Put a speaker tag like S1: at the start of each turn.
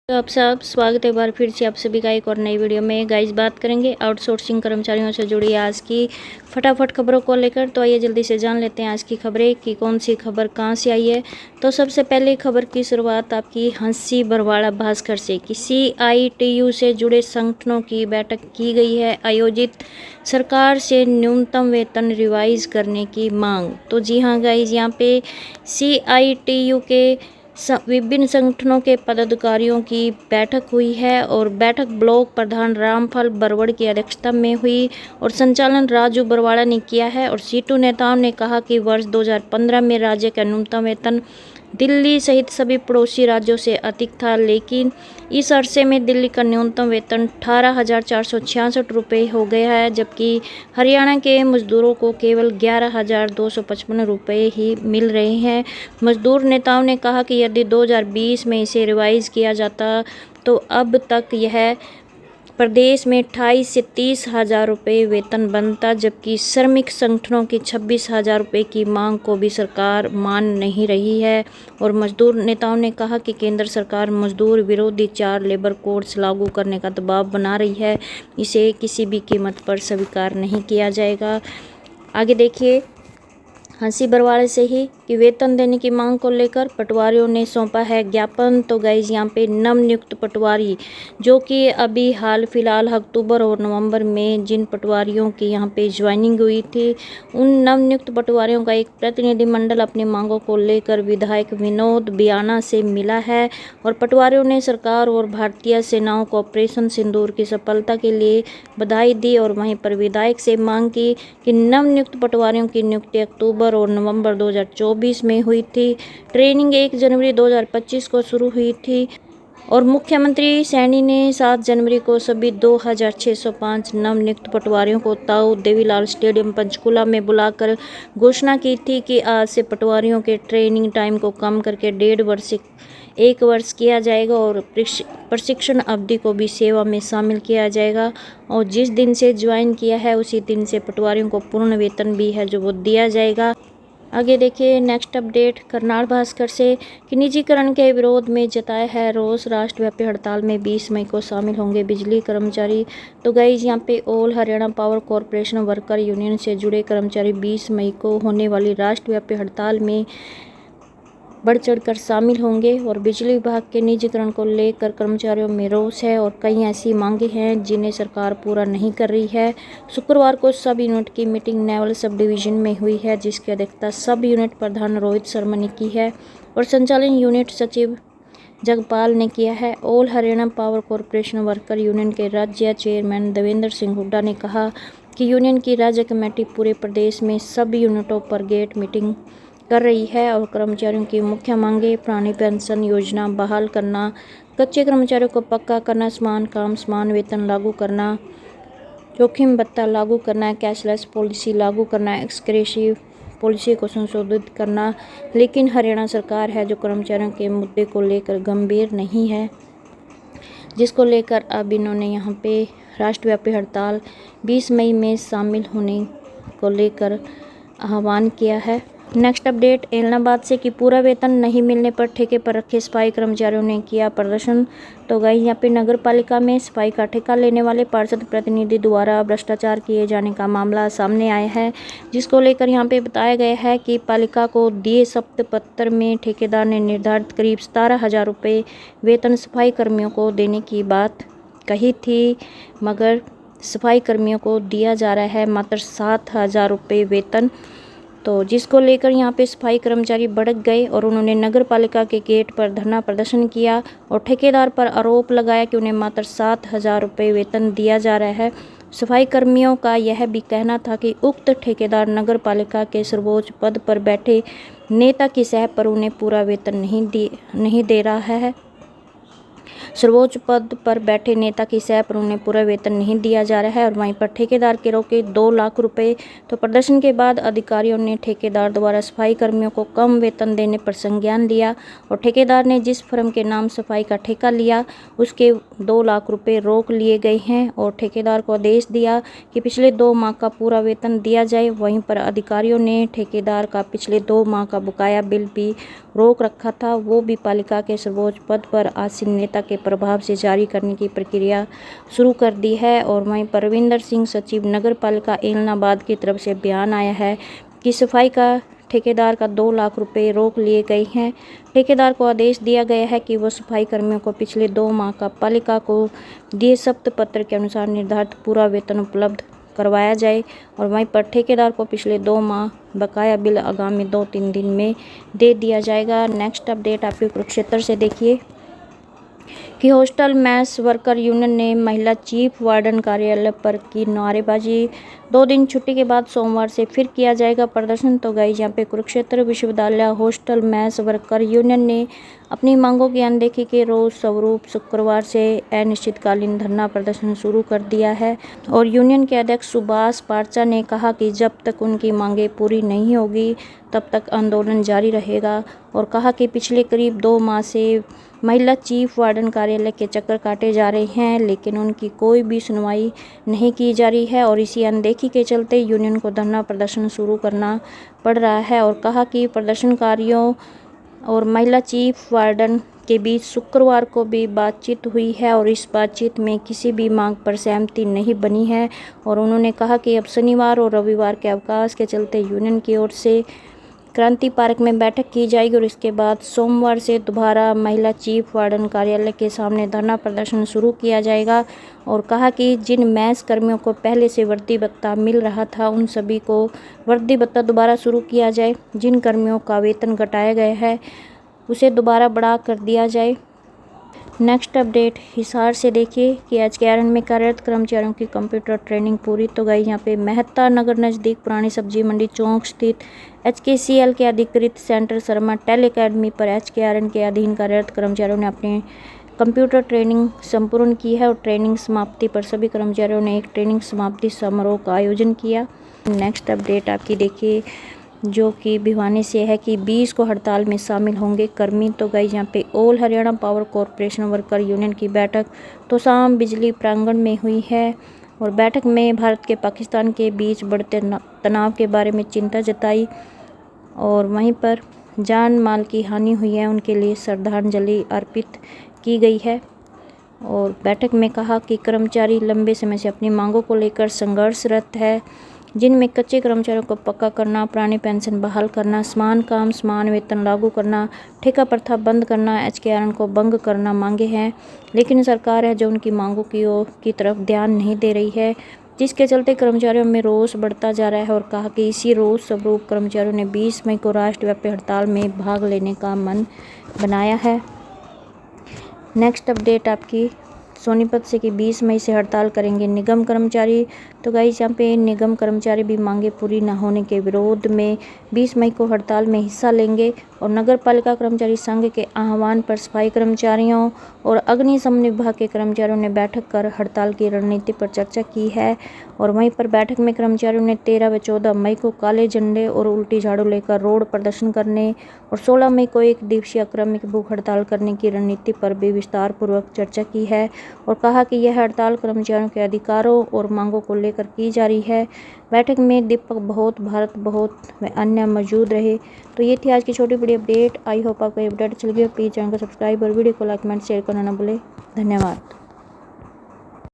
S1: तो आप सब स्वागत है एक बार फिर से आप सभी का एक और नई वीडियो में। गाइस बात करेंगे आउटसोर्सिंग कर्मचारियों से जुड़ी आज की फटाफट खबरों को लेकर। तो आइए जल्दी से जान लेते हैं आज की खबरें कि कौन सी खबर कहां से आई है। तो सबसे पहले खबर की शुरुआत आपकी हंसी बरवाड़ा भास्कर से कि CITU से जुड़े संगठनों की बैठक की गई है आयोजित, सरकार से न्यूनतम वेतन रिवाइज करने की मांग। तो जी हाँ गाइस, यहाँ पे CITU के विभिन्न संगठनों के पदाधिकारियों की बैठक हुई है और बैठक ब्लॉक प्रधान रामफल बरवड़ की अध्यक्षता में हुई और संचालन राजू बरवाड़ा ने किया है। और सीटू नेताओं ने कहा कि वर्ष 2015 में राज्य का न्यूनतम वेतन दिल्ली सहित सभी पड़ोसी राज्यों से अधिक था, लेकिन इस अरसे में दिल्ली का न्यूनतम वेतन 18,466 रुपये हो गया है, जबकि हरियाणा के मजदूरों को केवल 11,255 रुपये ही मिल रहे हैं। मजदूर नेताओं ने कहा कि यदि 2020 में इसे रिवाइज किया जाता तो अब तक यह प्रदेश में 28 से 30 हज़ार रुपये वेतन बनता, जबकि श्रमिक संगठनों की 26,000 रुपये की मांग को भी सरकार मान नहीं रही है। और मजदूर नेताओं ने कहा कि केंद्र सरकार मजदूर विरोधी 4 लेबर कोड्स लागू करने का दबाव बना रही है, इसे किसी भी कीमत पर स्वीकार नहीं किया जाएगा। आगे देखिए हंसी बरवाड़े से ही कि वेतन देने की मांग को लेकर पटवारियों ने सौंपा है ज्ञापन। तो गाइज यहाँ पे नवनियुक्त पटवारी जो कि अभी हाल फिलहाल अक्टूबर और नवंबर में जिन पटवारियों की यहाँ पे ज्वाइनिंग हुई थी, उन नवनियुक्त पटवारियों का एक प्रतिनिधिमंडल अपनी मांगों को लेकर विधायक विनोद बियाना से मिला है। और पटवारियों ने सरकार और भारतीय सेनाओं को ऑपरेशन सिंदूर की सफलता के लिए बधाई दी और वहीं पर विधायक से मांग की कि नवनियुक्त पटवारियों की नियुक्ति अक्टूबर और नवंबर 2024 में हुई थी। ट्रेनिंग 1 जनवरी 2025 को शुरू हुई थी और मुख्यमंत्री सैनी ने 7 जनवरी को सभी 2,605 नवनियुक्त पटवारियों को ताऊ देवीलाल स्टेडियम पंचकुला में बुलाकर घोषणा की थी कि आज से पटवारियों के ट्रेनिंग टाइम को कम करके 1.5 वर्ष से 1 वर्ष किया जाएगा और प्रशिक्षण अवधि को भी सेवा में शामिल किया जाएगा। और जिस दिन से ज्वाइन किया है उसी दिन से पटवारियों को पूर्ण वेतन भी है जो वो दिया जाएगा। आगे देखिए नेक्स्ट अपडेट करनाल भास्कर से कि निजीकरण के विरोध में जताया है रोष, राष्ट्रव्यापी हड़ताल में 20 मई को शामिल होंगे बिजली कर्मचारी। तो गाइज यहाँ पे all Haryana power corporation worker union से जुड़े कर्मचारी 20 मई को होने वाली राष्ट्रव्यापी हड़ताल में बढ़ चढ़कर शामिल होंगे। और बिजली विभाग के निजीकरण को लेकर कर्मचारियों में रोष है और कई ऐसी मांगे हैं जिन्हें सरकार पूरा नहीं कर रही है। शुक्रवार को सब यूनिट की मीटिंग नेवल सब डिवीजन में हुई है, जिसकी अध्यक्षता सब यूनिट प्रधान रोहित शर्मा ने की है और संचालन यूनिट सचिव जगपाल ने किया है। All Haryana power corporation worker union के राज्य चेयरमैन देवेंद्र सिंह हुड्डा ने कहा कि यूनियन की राज्य कमेटी पूरे प्रदेश में सब यूनिटों पर गेट मीटिंग कर रही है और कर्मचारियों की मुख्य मांगे पुरानी पेंशन योजना बहाल करना, कच्चे कर्मचारियों को पक्का करना, समान काम समान वेतन लागू करना, जोखिम भत्ता लागू करना, कैशलेस पॉलिसी लागू करना, एक्सक्रेसिव पॉलिसी को संशोधित करना। लेकिन हरियाणा सरकार है जो कर्मचारियों के मुद्दे को लेकर गंभीर नहीं है, जिसको लेकर अब इन्होंने यहाँ पे राष्ट्रव्यापी हड़ताल 20 मई में शामिल होने को लेकर आह्वान किया है। नेक्स्ट अपडेट एलनाबाद से कि पूरा वेतन नहीं मिलने पर ठेके पर रखे सफाई कर्मचारियों ने किया प्रदर्शन। तो गाइस यहाँ पे नगर पालिका में सफाई का ठेका लेने वाले पार्षद प्रतिनिधि द्वारा भ्रष्टाचार किए जाने का मामला सामने आया है, जिसको लेकर यहाँ पे बताया गया है कि पालिका को दिए शपथ पत्र में ठेकेदार ने निर्धारित करीब 17,000 रुपये वेतन सफाई कर्मियों को देने की बात कही थी, मगर सफाई कर्मियों को दिया जा रहा है मात्र 7,000 रुपये वेतन। तो जिसको लेकर यहाँ पे सफाई कर्मचारी भड़क गए और उन्होंने नगर पालिका के गेट पर धरना प्रदर्शन किया और ठेकेदार पर आरोप लगाया कि उन्हें मात्र 7,000 रुपये वेतन दिया जा रहा है। सफाई कर्मियों का यह भी कहना था कि उक्त ठेकेदार नगर पालिका के सर्वोच्च पद पर बैठे नेता की सह पर उन्हें पूरा वेतन नहीं दे रहा है। सर्वोच्च पद पर बैठे नेता की सह पर उन्हें पूरा वेतन नहीं दिया जा रहा है और वहीं पर ठेकेदार के रोके 2 लाख रुपए। तो प्रदर्शन के बाद अधिकारियों ने ठेकेदार द्वारा सफाई कर्मियों को कम वेतन देने पर संज्ञान लिया और ठेकेदार ने जिस फर्म के नाम सफाई का ठेका लिया उसके 2 लाख रुपए रोक लिए गए हैं और ठेकेदार को आदेश दिया कि पिछले 2 माह का पूरा वेतन दिया जाए। वहीं पर अधिकारियों ने ठेकेदार का पिछले 2 माह का बकाया बिल भी रोक रखा था, वो भी पालिका के सर्वोच्च पद पर आसीन नेता के प्रभाव से जारी करने की प्रक्रिया शुरू कर दी है। और वहीं परविंदर सिंह सचिव नगर पालिका ऐलनाबाद की तरफ से बयान आया है कि सफाई का ठेकेदार का 2 लाख रुपए रोक लिए गए हैं। ठेकेदार को आदेश दिया गया है कि वह सफाई कर्मियों को पिछले 2 माह का पालिका को दिए शपथ पत्र के अनुसार निर्धारित पूरा वेतन उपलब्ध करवाया जाए। और वहीं पर ठेकेदार को पिछले 2 माह बकाया बिल आगामी 2-3 दिन में दे दिया जाएगा। नेक्स्ट अपडेट आपके कुरुक्षेत्र से देखिए कि हॉस्टल मैस वर्कर यूनियन ने महिला चीफ वार्डन कार्यालय पर की नारेबाजी। 2 दिन छुट्टी के बाद सोमवार से फिर किया जाएगा प्रदर्शन। तो गाइस यहाँ पे कुरुक्षेत्र विश्वविद्यालय हॉस्टल मैस वर्कर यूनियन ने अपनी मांगों की अनदेखी के रोज स्वरूप शुक्रवार से अनिश्चितकालीन धरना प्रदर्शन शुरू कर दिया है। और यूनियन के अध्यक्ष सुभाष पारचा ने कहा कि जब तक उनकी मांगें पूरी नहीं होगी तब तक आंदोलन जारी रहेगा। और कहा कि पिछले करीब 2 माह से महिला चीफ वार्डन कार्यालय के चक्कर काटे जा रहे हैं, लेकिन उनकी कोई भी सुनवाई नहीं की जा रही है। और इसी अनदेखी के चलते यूनियन को धरना प्रदर्शन शुरू करना पड़ रहा है। और कहा कि प्रदर्शनकारियों और महिला चीफ वार्डन के बीच शुक्रवार को भी बातचीत हुई है और इस बातचीत में किसी भी मांग पर सहमति नहीं बनी है। और उन्होंने कहा कि अब शनिवार और रविवार के अवकाश के चलते यूनियन की ओर से क्रांति पार्क में बैठक की जाएगी और इसके बाद सोमवार से दोबारा महिला चीफ वार्डन कार्यालय के सामने धरना प्रदर्शन शुरू किया जाएगा। और कहा कि जिन मैस कर्मियों को पहले से वर्दी भत्ता मिल रहा था उन सभी को वर्दी भत्ता दोबारा शुरू किया जाए। जिन कर्मियों का वेतन घटाया गया है उसे दोबारा बढ़ा कर दिया जाए। नेक्स्ट अपडेट हिसार से देखिए कि HKRN में कार्यरत कर्मचारियों की कंप्यूटर ट्रेनिंग पूरी। तो गई यहाँ पे मेहता नगर नज़दीक पुरानी सब्जी मंडी चौक स्थित HKCL के अधिकृत सेंटर शर्मा टेल एकेडमी पर HKRN के अधीन कार्यरत कर्मचारियों ने अपनी कंप्यूटर ट्रेनिंग संपूर्ण की है। और ट्रेनिंग समाप्ति पर सभी कर्मचारियों ने एक ट्रेनिंग समाप्ति समारोह का आयोजन किया। नेक्स्ट अपडेट आपकी देखिए जो कि भिवानी से है कि 20 को हड़ताल में शामिल होंगे कर्मी। तो गई यहाँ पे all Haryana power corporation worker union की बैठक तो शाम बिजली प्रांगण में हुई है। और बैठक में भारत के पाकिस्तान के बीच बढ़ते तनाव के बारे में चिंता जताई। और वहीं पर जान माल की हानि हुई है उनके लिए श्रद्धांजलि अर्पित की गई है। और बैठक में कहा कि कर्मचारी लंबे समय से अपनी मांगों को लेकर संघर्षरत है, जिनमें कच्चे कर्मचारियों को पक्का करना, पुरानी पेंशन बहाल करना, समान काम समान वेतन लागू करना, ठेका प्रथा बंद करना, HKRN को भंग करना मांगे हैं। लेकिन सरकार है जो उनकी मांगों की तरफ ध्यान नहीं दे रही है, जिसके चलते कर्मचारियों में रोष बढ़ता जा रहा है। और कहा कि इसी रोष स्वरूप कर्मचारियों ने 20 मई को राष्ट्रव्यापी हड़ताल में भाग लेने का मन बनाया है। नेक्स्ट अपडेट आपकी सोनीपत से कि 20 मई से हड़ताल करेंगे निगम कर्मचारी। तो गाइस यहाँ पे निगम कर्मचारी भी मांगे पूरी न होने के विरोध में 20 मई को हड़ताल में हिस्सा लेंगे। और नगर पालिका कर्मचारी संघ के आह्वान पर सफाई कर्मचारियों और अग्निशमन विभाग के कर्मचारियों ने बैठक कर हड़ताल की रणनीति पर चर्चा की है। और वहीं पर बैठक में कर्मचारियों ने 13 व 14 मई को काले झंडे और उल्टी झाड़ू लेकर रोड प्रदर्शन करने और 16 मई को 1 दिवसीय अक्रमिक भूख हड़ताल करने की रणनीति पर भी विस्तार पूर्वक चर्चा की है। और कहा कि यह हड़ताल कर्मचारियों के अधिकारों और मांगों को लेकर की जा रही है। बैठक में दीपक बहुत, भारत बहुत व अन्य मौजूद रहे। तो ये थी आज की छोटी बड़ी अपडेट। आई होप आपको अपडेट चल गई। प्लीज़ चैनल को सब्सक्राइब और वीडियो को लाइक कमेंट शेयर करना ना भूलें। धन्यवाद।